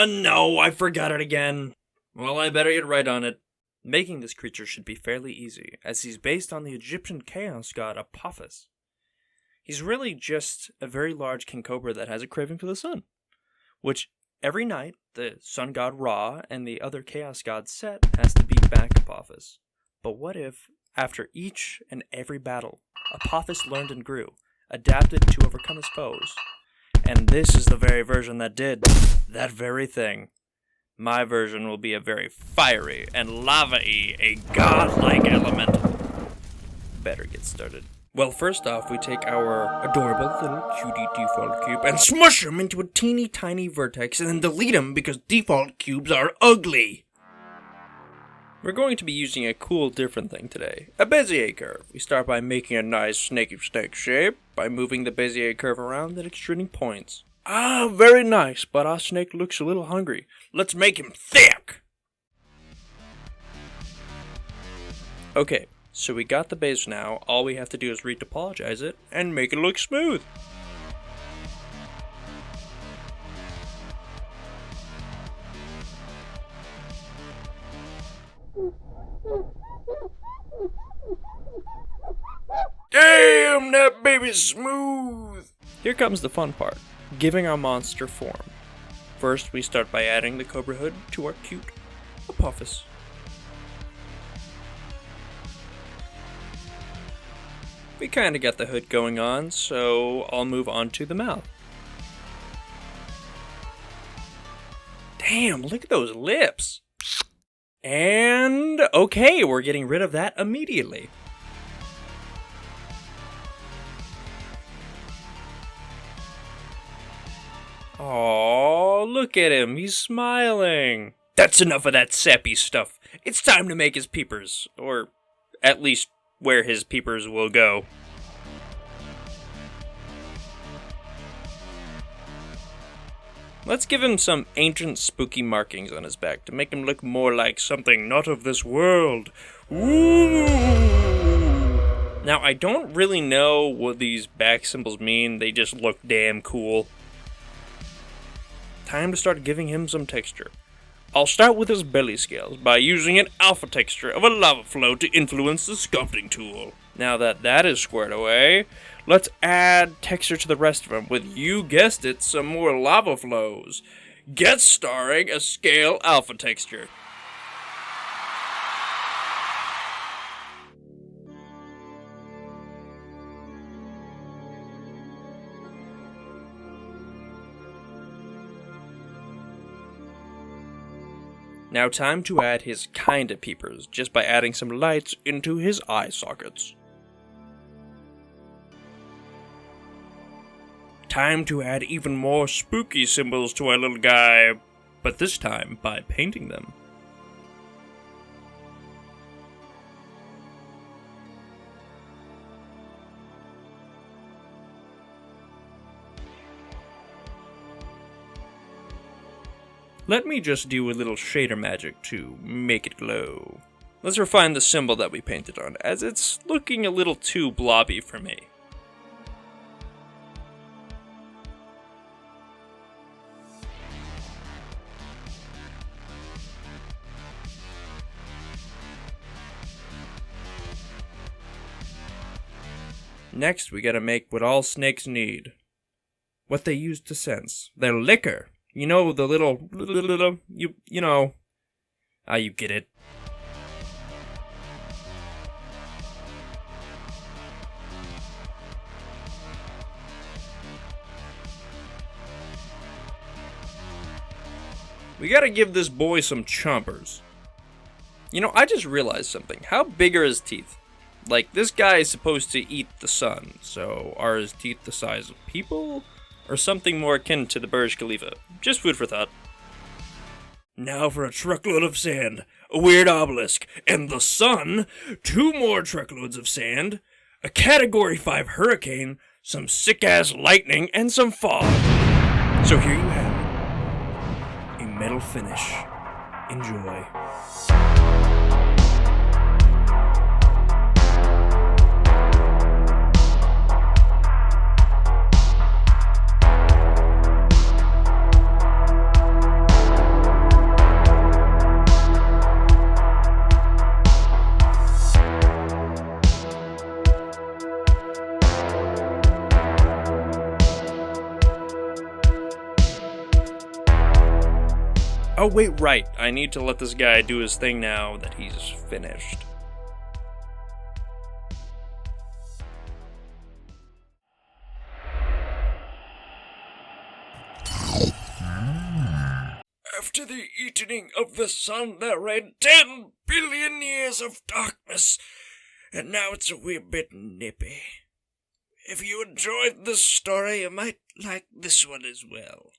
No, I forgot it again. Well, I better get right on it. Making this creature should be fairly easy, as he's based on the Egyptian chaos god Apophis. He's really just a very large king cobra that has a craving for the sun, which every night the sun god Ra and the other chaos god Set has to beat back Apophis. But what if, after each and every battle, Apophis learned and grew, adapted to overcome his foes? And this is the very version that did that very thing. My version will be a very fiery and lava-y, a godlike elemental. Better get started. Well, first off, we take our adorable little cutie default cube and smush him into a teeny tiny vertex and then delete him because default cubes are ugly. We're going to be using a cool different thing today, a Bezier curve. We start by making a nice snaky snake shape by moving the Bezier curve around at extruding points. Ah, very nice, but our snake looks a little hungry. Let's make him thick! Okay, so we got the base now. All we have to do is retopologize it and make it look smooth. Damn, that baby's smooth! Here comes the fun part. Giving our monster form. First, we start by adding the cobra hood to our cute Apophis. We kinda got the hood going on, so I'll move on to the mouth. Damn, look at those lips! And okay, we're getting rid of that immediately. Aww, look at him, he's smiling. That's enough of that sappy stuff. It's time to make his peepers, or at least where his peepers will go. Let's give him some ancient spooky markings on his back to make him look more like something not of this world. Ooh! Now, I don't really know what these back symbols mean, they just look damn cool. Time to start giving him some texture. I'll start with his belly scales by using an alpha texture of a lava flow to influence the sculpting tool. Now that that is squared away, let's add texture to the rest of him with, you guessed it, some more lava flows. Guest starring a scale alpha texture. Now time to add his kinda peepers, just by adding some lights into his eye sockets. Time to add even more spooky symbols to our little guy, but this time by painting them. Let me just do a little shader magic to make it glow. Let's refine the symbol that we painted on, as it's looking a little too blobby for me. Next, we gotta make what all snakes need. What they use to sense. Their liquor. You know, the little, you know. Ah, you get it. We gotta give this boy some chompers. You know, I just realized something. How big are his teeth? Like, this guy is supposed to eat the sun, so are his teeth the size of people? Or something more akin to the Burj Khalifa? Just food for thought. Now for a truckload of sand, a weird obelisk, and the sun, 2 more truckloads of sand, a Category 5 hurricane, some sick-ass lightning, and some fog. So here you have it. A metal finish. Enjoy. Oh, wait, right. I need to let this guy do his thing now that he's finished. After the eating of the sun, there reigned 10 billion years of darkness, and now it's a wee bit nippy. If you enjoyed this story, you might like this one as well.